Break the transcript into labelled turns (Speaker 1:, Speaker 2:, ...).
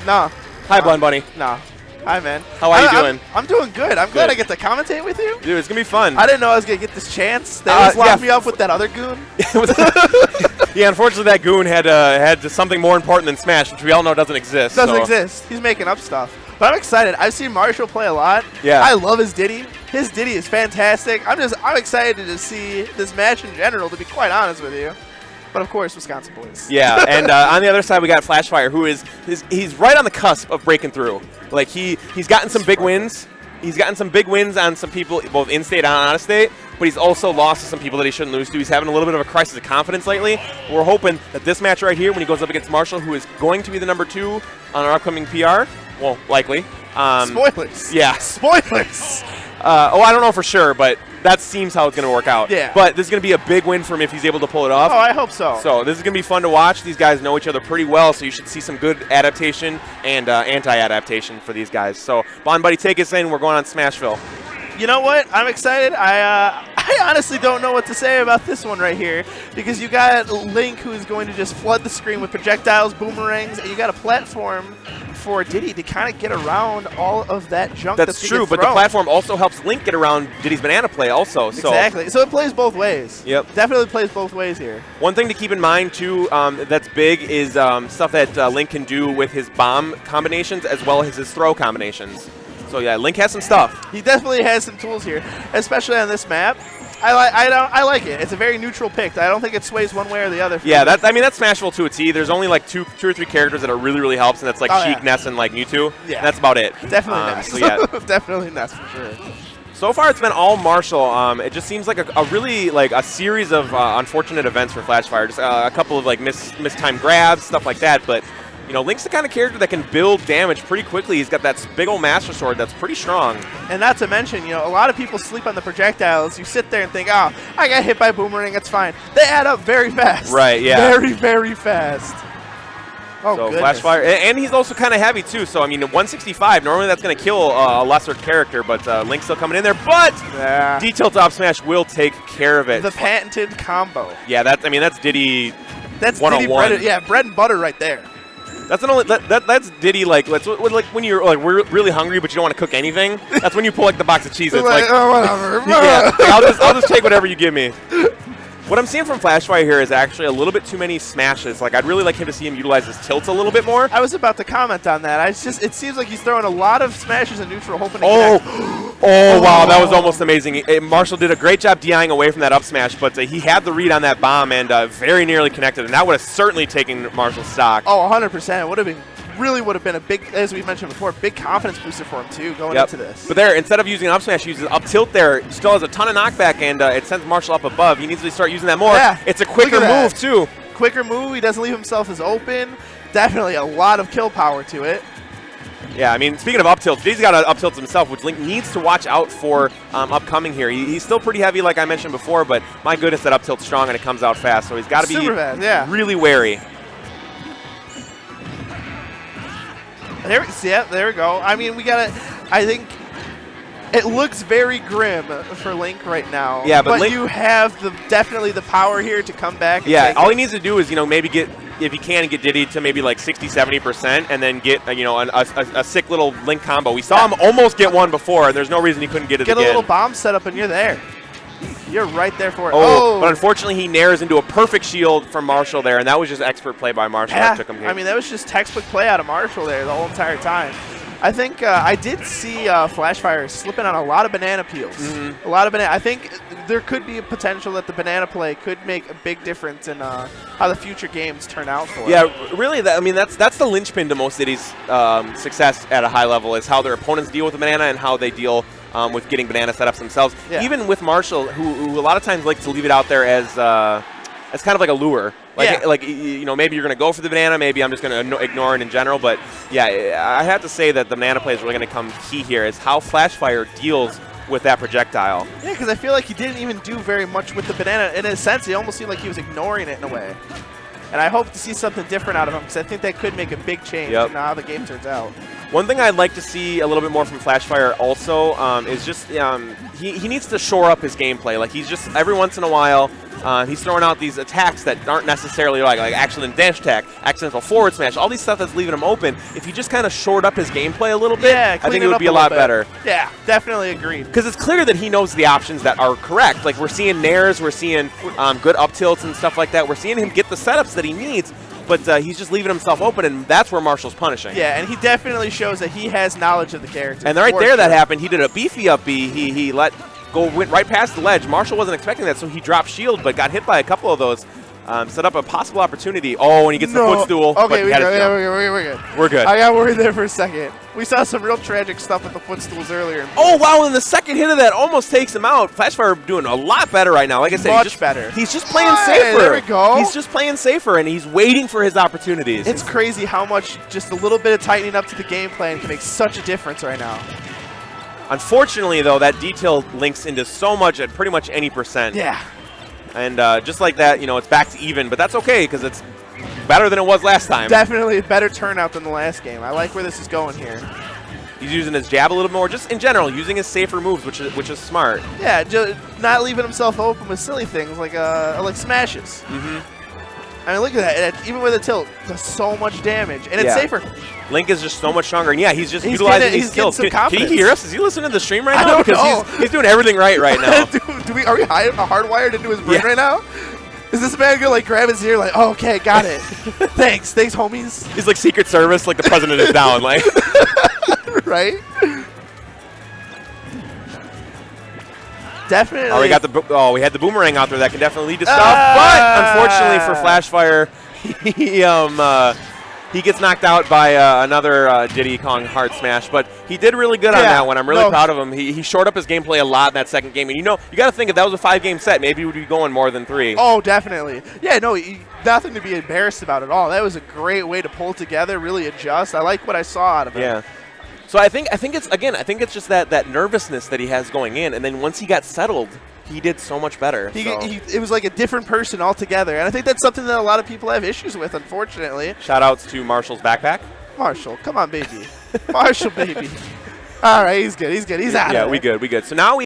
Speaker 1: No.
Speaker 2: Hi, Blonde Bunny.
Speaker 1: No. Hi, man.
Speaker 2: How are you doing?
Speaker 1: I'm doing good. I'm glad I get to commentate with you.
Speaker 2: Dude, it's going to be fun.
Speaker 1: I didn't know I was going to get this chance. They just locked me up with that other goon.
Speaker 2: Yeah, unfortunately, that goon had something more important than Smash, which we all know doesn't exist.
Speaker 1: Doesn't exist. He's making up stuff. But I'm excited. I've seen Marshall play a lot.
Speaker 2: Yeah.
Speaker 1: I love his Diddy. His Diddy is fantastic. I'm excited to see this match in general, to be quite honest with you. But of course, Wisconsin boys.
Speaker 2: Yeah, and on the other side we got Flashfire, who he's right on the cusp of breaking through. Like he's gotten some big wins. He's gotten some big wins on some people, both in-state and out-of-state, but he's also lost to some people that he shouldn't lose to. He's having a little bit of a crisis of confidence lately. We're hoping that this match right here, when he goes up against Marshall, who is going to be the #2 on our upcoming PR, well, likely.
Speaker 1: Spoilers.
Speaker 2: Yeah.
Speaker 1: Spoilers.
Speaker 2: I don't know for sure, but that seems how it's going to work out.
Speaker 1: Yeah.
Speaker 2: But this is going to be a big win for him if he's able to pull it off.
Speaker 1: Oh, I hope so.
Speaker 2: So this is going to be fun to watch. These guys know each other pretty well, so you should see some good adaptation and anti-adaptation for these guys. So, Bond Buddy, take us in. We're going on Smashville.
Speaker 1: You know what? I'm excited. I honestly don't know what to say about this one right here, because you got Link, who is going to just flood the screen with projectiles, boomerangs, and you got a platform for Diddy to kind of get around all of that junk.
Speaker 2: That's true, but the platform also helps Link get around Diddy's banana play also.
Speaker 1: Exactly. So it plays both ways.
Speaker 2: Yep.
Speaker 1: Definitely plays both ways here.
Speaker 2: One thing to keep in mind, too, that's big is stuff that Link can do with his bomb combinations as well as his throw combinations. So, yeah, Link has some stuff.
Speaker 1: He definitely has some tools here, especially on this map. I like it. It's a very neutral pick. I don't think it sways one way or the other.
Speaker 2: Yeah, that's Smashville to a T. There's only like two or three characters that are really helps, and that's like Sheik, Ness, and like Mewtwo.
Speaker 1: Yeah,
Speaker 2: and that's about it.
Speaker 1: Definitely Ness.
Speaker 2: So yeah,
Speaker 1: definitely Ness for sure.
Speaker 2: So far, it's been all Marshall. It just seems like a really like a series of unfortunate events for Flashfire. Just a couple of like mistimed grabs, stuff like that, but. You know, Link's the kind of character that can build damage pretty quickly. He's got that big old Master Sword that's pretty strong.
Speaker 1: And not to mention, you know, a lot of people sleep on the projectiles. You sit there and think, oh, I got hit by Boomerang, it's fine. They add up very fast.
Speaker 2: Right, yeah.
Speaker 1: Very, very fast. Oh,
Speaker 2: so
Speaker 1: goodness.
Speaker 2: Flashfire, and he's also kind of heavy, too. So, I mean, 165, normally that's going to kill a lesser character, but Link's still coming in there. But D-Tilt Up Smash will take care of it.
Speaker 1: The patented combo.
Speaker 2: Yeah, that's Diddy.
Speaker 1: That's
Speaker 2: 101.
Speaker 1: Diddy bread and butter right there.
Speaker 2: That's that's Diddy like when you're like really hungry but you don't want to cook anything. That's when you pull like the box of Cheez-Its.
Speaker 1: Like, oh, whatever.
Speaker 2: Yeah, I'll just take whatever you give me. What I'm seeing from Flashfire here is actually a little bit too many smashes. Like I'd really like him to see him utilize his tilts a little bit more.
Speaker 1: I was about to comment on that. It seems like he's throwing a lot of smashes in neutral, hoping to
Speaker 2: Oh, wow, that was almost amazing. Marshall did a great job DIing away from that up smash, but he had the read on that bomb and very nearly connected, and that would have certainly taken Marshall's stock.
Speaker 1: Oh, 100%. It would have been a big, as we mentioned before, big confidence booster for him too going into this.
Speaker 2: But there, instead of using an up smash, he uses up tilt there. Still has a ton of knockback, and it sends Marshall up above. He needs to start using that more.
Speaker 1: Yeah,
Speaker 2: it's a quicker move too.
Speaker 1: Quicker move. He doesn't leave himself as open. Definitely a lot of kill power to it.
Speaker 2: Yeah, I mean, speaking of up tilts, he's got an up tilt himself, which Link needs to watch out for upcoming here. He's still pretty heavy, like I mentioned before, but my goodness, that up tilt's strong and it comes out fast, so he's got to be really wary.
Speaker 1: There we go. I mean, I think it looks very grim for Link right now.
Speaker 2: Yeah, but
Speaker 1: you have definitely the power here to come back. And
Speaker 2: all he needs to do is, maybe get, if he can, get Diddy to maybe like 60-70% and then get, a sick little Link combo. We saw him almost get one before, and there's no reason he couldn't get it again.
Speaker 1: Get a little bomb set up, and you're there. You're right there for it.
Speaker 2: But unfortunately, he nares into a perfect shield from Marshall there, and that was just expert play by Marshall that took him here.
Speaker 1: I mean, that was just textbook play out of Marshall there the whole entire time. I think I did see Flashfire slipping on a lot of banana peels. A lot of banana. I think there could be a potential that the banana play could make a big difference in how the future games turn out for him.
Speaker 2: Yeah, really. That's the linchpin to most Diddy's success at a high level is how their opponents deal with the banana and how they deal with getting banana setups themselves. Yeah. Even with Marshall, who a lot of times likes to leave it out there as kind of like a lure. Like maybe you're going to go for the banana, maybe I'm just going to ignore it in general. But, yeah, I have to say that the banana play is really going to come key here is how Flashfire deals with that projectile.
Speaker 1: Yeah, because I feel like he didn't even do very much with the banana. In a sense, it almost seemed like he was ignoring it in a way. And I hope to see something different out of him because I think that could make a big change in how the game turns out.
Speaker 2: One thing I'd like to see a little bit more from Flashfire also is just he needs to shore up his gameplay. Like he's just every once in a while he's throwing out these attacks that aren't necessarily like accident dash attack, accidental forward smash, all these stuff that's leaving him open. If he just kind of shored up his gameplay a little bit, I think it would be a lot better.
Speaker 1: Yeah, definitely agreed.
Speaker 2: Because it's clear that he knows the options that are correct. Like we're seeing nairs, we're seeing good up tilts and stuff like that. We're seeing him get the setups that he needs. But he's just leaving himself open, and that's where Marshall's punishing.
Speaker 1: Yeah, and he definitely shows that he has knowledge of the character.
Speaker 2: And right there, that happened. He did a beefy up B. He went right past the ledge. Marshall wasn't expecting that, so he dropped shield, but got hit by a couple of those. Set up a possible opportunity. Oh, and he gets the footstool.
Speaker 1: Okay, we're good.
Speaker 2: We're good.
Speaker 1: I got worried there for a second. We saw some real tragic stuff with the footstools earlier.
Speaker 2: Oh, wow, and the second hit of that almost takes him out. Flashfire doing a lot better right now. Like I said,
Speaker 1: much better.
Speaker 2: He's just playing safer.
Speaker 1: There we go.
Speaker 2: He's just playing safer, and he's waiting for his opportunities.
Speaker 1: It's crazy how much just a little bit of tightening up to the game plan can make such a difference right now.
Speaker 2: Unfortunately, though, that detail links into so much at pretty much any percent.
Speaker 1: Yeah.
Speaker 2: And just like that, it's back to even, but that's okay because it's better than it was last time.
Speaker 1: Definitely a better turnout than the last game. I like where this is going here.
Speaker 2: He's using his jab a little more, just in general, using his safer moves, which is smart.
Speaker 1: Yeah, just not leaving himself open with silly things like smashes. I mean, look at that. Even with a tilt, does so much damage, and it's safer.
Speaker 2: Link is just so much stronger, and yeah, he's just utilizing these skills. Can he hear us? Is he listening to the stream right now? Because he's doing everything right now.
Speaker 1: Are we hardwired into his brain right now? Is this man gonna grab his ear oh, okay, got it. Thanks, homies.
Speaker 2: He's like Secret Service, like the president is down, like.
Speaker 1: Right. Definitely.
Speaker 2: Oh, we had the boomerang out there that can definitely lead to stuff, but unfortunately for Flashfire, he gets knocked out by another Diddy Kong hard smash, but he did really good on that one. I'm really proud of him. He shored up his gameplay a lot in that second game, and you got to think if that was a 5-game set, maybe he would be going more than 3.
Speaker 1: Oh, definitely. Yeah, no, nothing to be embarrassed about at all. That was a great way to pull together, really adjust. I like what I saw out of him.
Speaker 2: Yeah. So I think it's just that nervousness that he has going in, and then once he got settled, he did so much better.
Speaker 1: It was like a different person altogether, and I think that's something that a lot of people have issues with, unfortunately.
Speaker 2: Shout-outs to Marshall's backpack.
Speaker 1: Marshall, come on, baby. Marshall, baby. All right, he's good. He's out of there.
Speaker 2: Yeah, we good. So now we